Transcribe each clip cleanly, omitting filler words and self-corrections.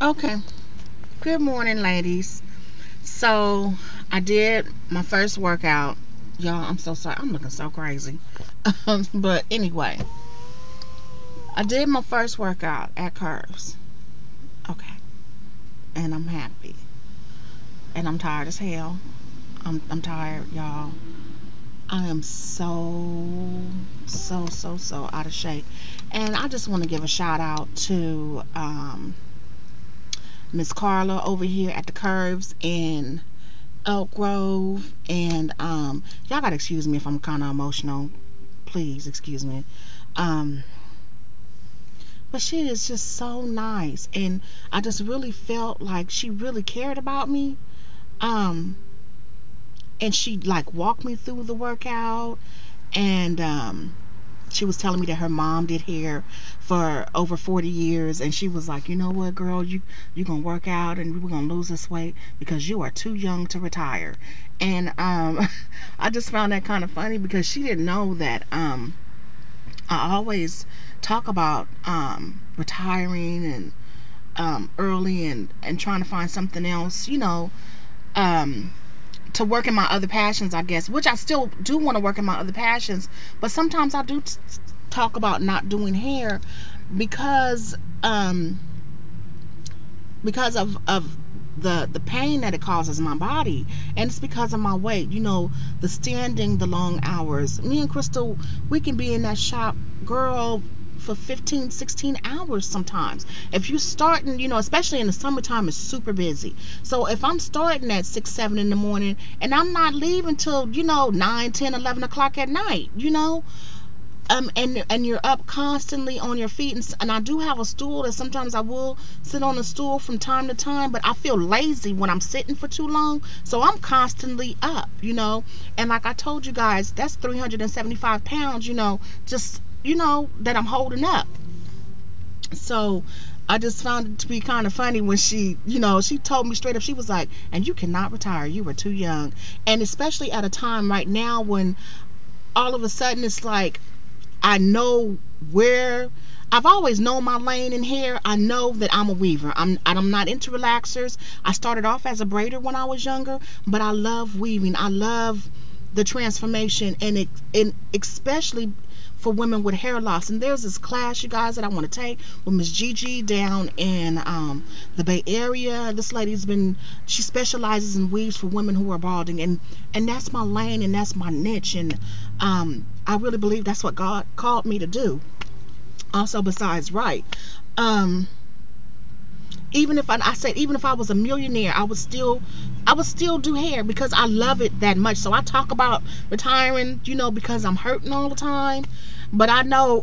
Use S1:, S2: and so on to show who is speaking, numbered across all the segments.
S1: Okay. Good morning, ladies. So I did my first workout. Y'all, I'm so sorry. I'm looking so crazy. But anyway, I did my first workout at Curves. Okay. And I'm happy. And I'm tired as hell. I'm tired, y'all. I am so out of shape. And I just want to give a shout out to Miss Carla over here at the Curves in Elk Grove. And y'all gotta excuse me if I'm kind of emotional. Please excuse me. Um, but she is just so nice, and I just really felt like she really cared about me. Um, and she like walked me through the workout, and she was telling me that her mom did hair for over 40 years, and she was like, you know what, girl, you gonna work out and we're gonna lose this weight because you are too young to retire. And I just found that kind of funny because she didn't know that I always talk about retiring and early and trying to find something else, um, to work in my other passions, I guess, which I still do want to work in my other passions. But sometimes I do talk about not doing hair because um, because of the pain that it causes my body, and it's because of my weight. The standing, the long hours. Me and Crystal, we can be in that shop, girl, for 15, 16 hours sometimes. If you starting, especially in the summertime, it's super busy. So if I'm starting at 6, 7 in the morning and I'm not leaving till 9, 10, 11 o'clock at night, and you're up constantly on your feet, and I do have a stool that sometimes I will sit on a stool from time to time, but I feel lazy when I'm sitting for too long, so I'm constantly up. And like I told you guys, that's 375 pounds, just that I'm holding up. So I just found it to be kind of funny when she told me straight up. She was like, and you cannot retire, you were too young. And especially at a time right now when all of a sudden it's like, I know where I've always known my lane in hair. I know that I'm a weaver. I'm not into relaxers. I started off as a braider when I was younger, but I love weaving. I love the transformation, and especially for women with hair loss. And there's this class, you guys, that I want to take with Miss Gigi down in the Bay Area. This she specializes in weaves for women who are balding, and that's my lane and that's my niche. And I really believe that's what God called me to do. Also, besides, right. Um, I said, even if I was a millionaire, I would still do hair because I love it that much. So I talk about retiring, because I'm hurting all the time. But I know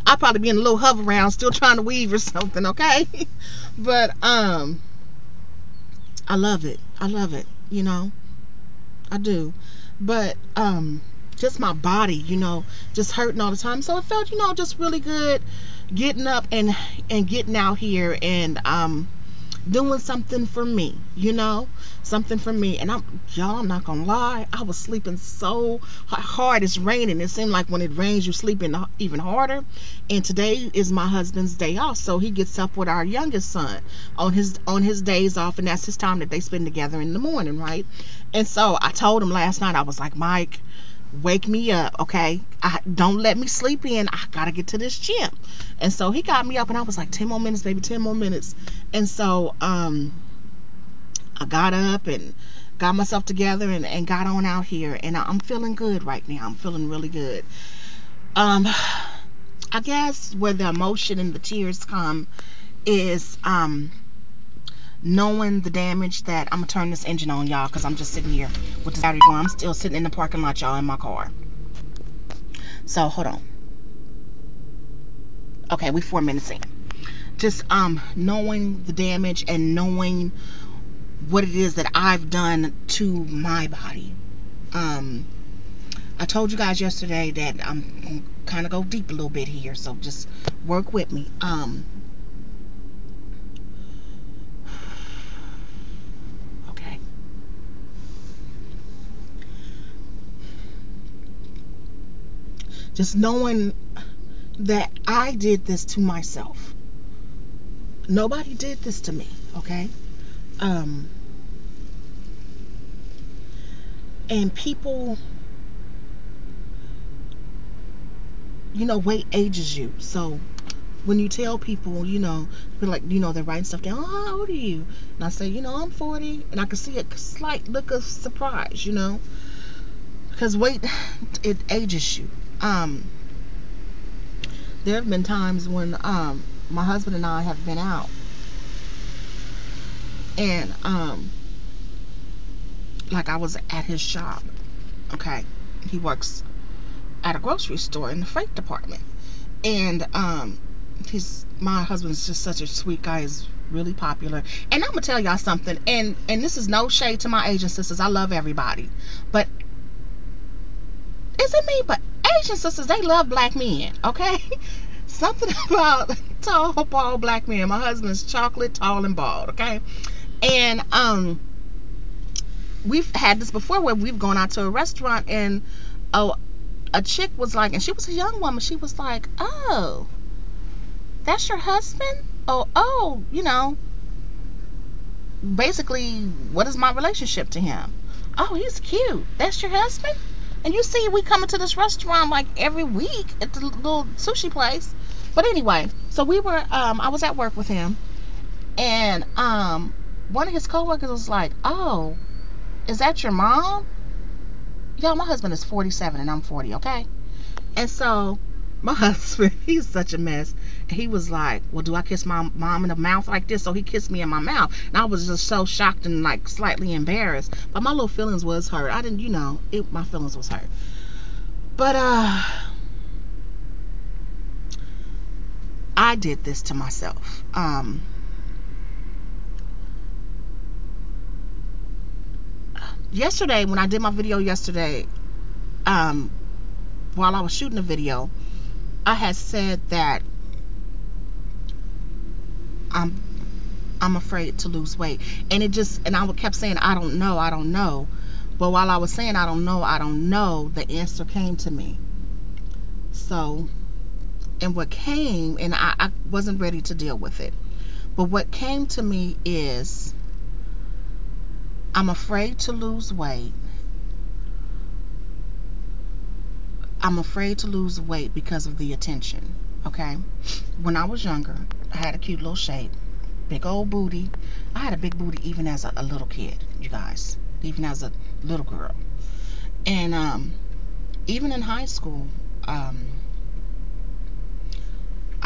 S1: I'll probably be in a little hover round still trying to weave or something, okay? But I love it. I love it, I do. But just my body, just hurting all the time. So it felt, just really good getting up and getting out here and doing something for me, something for me. And I'm not gonna lie, I was sleeping so hard. It's raining. It seemed like when it rains, you sleep even harder. And today is my husband's day off, so he gets up with our youngest son on his days off, and that's his time that they spend together in the morning, right? And so I told him last night, I was like, Mike, wake me up, okay? Don't let me sleep in. I gotta get to this gym. And so he got me up, and I was like, 10 more minutes, baby, 10 more minutes. And so I got up and got myself together and got on out here, and I'm feeling good right now. I'm feeling really good. um I guess where the emotion and the tears come is knowing the damage that I'm gonna turn this engine on, y'all, because I'm just sitting here with the battery going. I'm still sitting in the parking lot, y'all, in my car. So hold on. Okay, we 4 minutes in. Just knowing the damage and knowing what it is that I've done to my body. I told you guys yesterday that I'm gonna kind of go deep a little bit here, so just work with me. Okay. Just knowing that I did this to myself. Nobody did this to me, okay? Um, and people, weight ages you. So when you tell people, feel like, they're writing stuff down. Oh, how old are you? And I say, I'm 40. And I can see a slight look of surprise, because weight, it ages you. There have been times when my husband and I have been out, and like I was at his shop. Okay, he works at a grocery store in the freight department, and my husband's just such a sweet guy. He's really popular, and I'm gonna tell y'all something, and this is no shade to my Asian sisters. I love everybody, but is it me? But Asian sisters, they love black men, okay? Something about tall, bald black men. My husband's chocolate, tall, and bald, okay? And we've had this before where we've gone out to a restaurant, and a chick was like, and she was a young woman, she was like, oh, that's your husband? Oh, basically, what is my relationship to him? Oh, he's cute. That's your husband? And you see, we come into this restaurant like every week at the little sushi place. But anyway, so we were, I was at work with him, and one of his coworkers was like, oh, is that your mom? Y'all, my husband is 47 and I'm 40, okay? And so my husband, he's such a mess. He was like, well, do I kiss my mom in the mouth like this? So he kissed me in my mouth. And I was just so shocked and like slightly embarrassed. But my little feelings was hurt. I didn't, my feelings was hurt. But I did this to myself. Yesterday, when I did my video yesterday, while I was shooting the video, I had said that I'm afraid to lose weight, and I kept saying I don't know. But while I was saying I don't know, the answer came to me. So, and what came, and I wasn't ready to deal with it, but what came to me is I'm afraid to lose weight. I'm afraid to lose weight because of the attention. Okay, when I was younger, I had a cute little shape, big old booty. I had a big booty even as a little kid, you guys, even as a little girl. And even in high school, I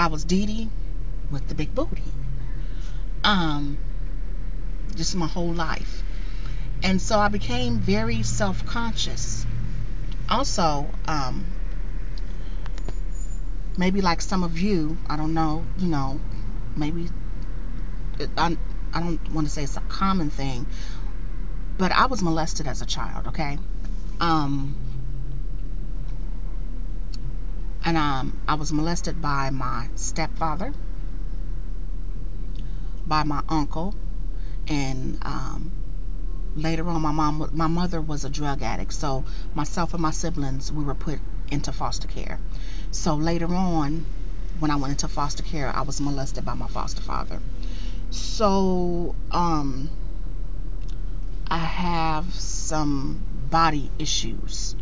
S1: was Dee Dee with the big booty. Just my whole life. And so I became very self-conscious. Also, maybe like some of you, I don't know, maybe I don't want to say it's a common thing, but I was molested as a child, okay? And I was molested by my stepfather, by my uncle, and later on my mother was a drug addict, so myself and my siblings, we were put into foster care. So later on, when I went into foster care, I was molested by my foster father. So I have some body issues.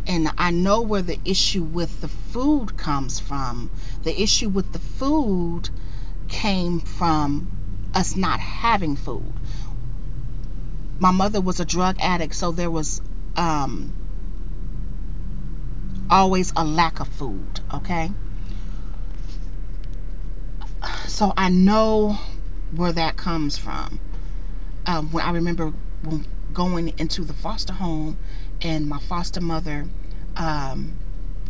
S1: And I know where the issue with the food comes from. The issue with the food came from us not having food. My mother was a drug addict, so there was always a lack of food, okay? So I know where that comes from. When I remember going into the foster home, and my foster mother, I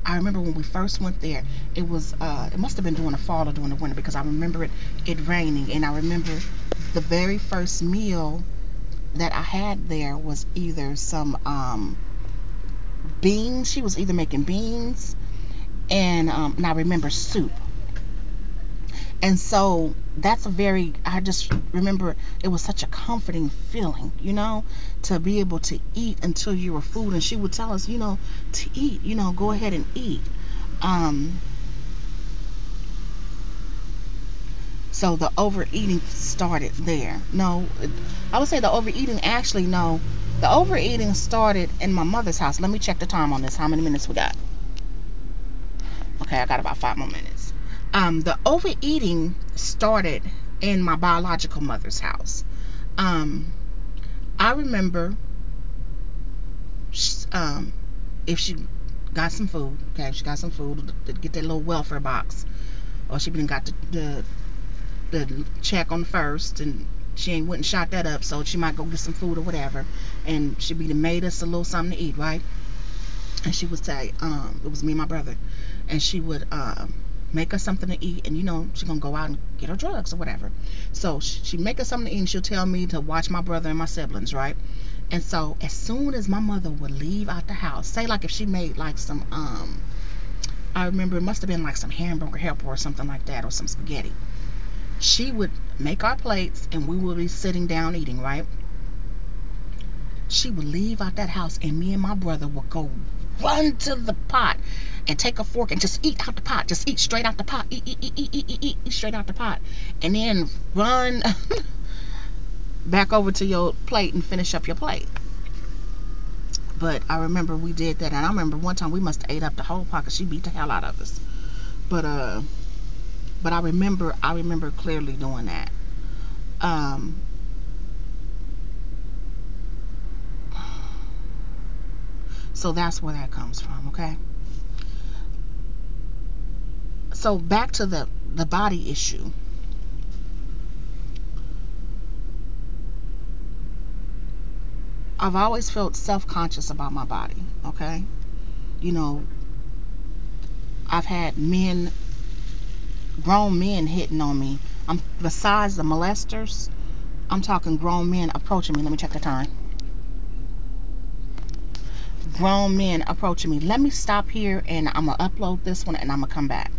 S1: remember when we first went there, it was it must have been during the fall or during the winter, because I remember it raining, and I remember the very first meal that I had there was either some beans. She was either making beans, and I remember soup. And so that's a very, I just remember it was such a comforting feeling, to be able to eat until you were full. And she would tell us, to eat, go ahead and eat. Um, so the overeating started there. No, I would say the overeating, actually, no. The overeating started in my mother's house. Let me check the time on this. How many minutes we got? Okay, I got about 5 more minutes. The overeating started in my biological mother's house. I remember, if she got some food, okay, if she got some food to get that little welfare box, or she been got the check on the first, and she ain't went and shot that up, so she might go get some food or whatever, and she be made us a little something to eat, right? And she would say, it was me and my brother, and she would make us something to eat, and she gonna go out and get her drugs or whatever. So she make us something to eat, and she'll tell me to watch my brother and my siblings, right? And so as soon as my mother would leave out the house, say like if she made like some I remember it must have been like some hamburger helper or something like that, or some spaghetti, she would make our plates and we would be sitting down eating, right? She would leave out that house, and me and my brother would go run to the pot and take a fork and just eat out the pot. Just eat straight out the pot. Eat straight out the pot. And then run back over to your plate and finish up your plate. But I remember we did that, and I remember one time we must have ate up the whole pot because she beat the hell out of us. But I remember clearly doing that. So that's where that comes from, okay? So back to the body issue. I've always felt self-conscious about my body, okay? I've had grown men hitting on me. Besides the molesters, I'm talking grown men approaching me. Let me check the time. Grown men approaching me. Let me stop here, and I'm gonna upload this one, and I'm gonna come back.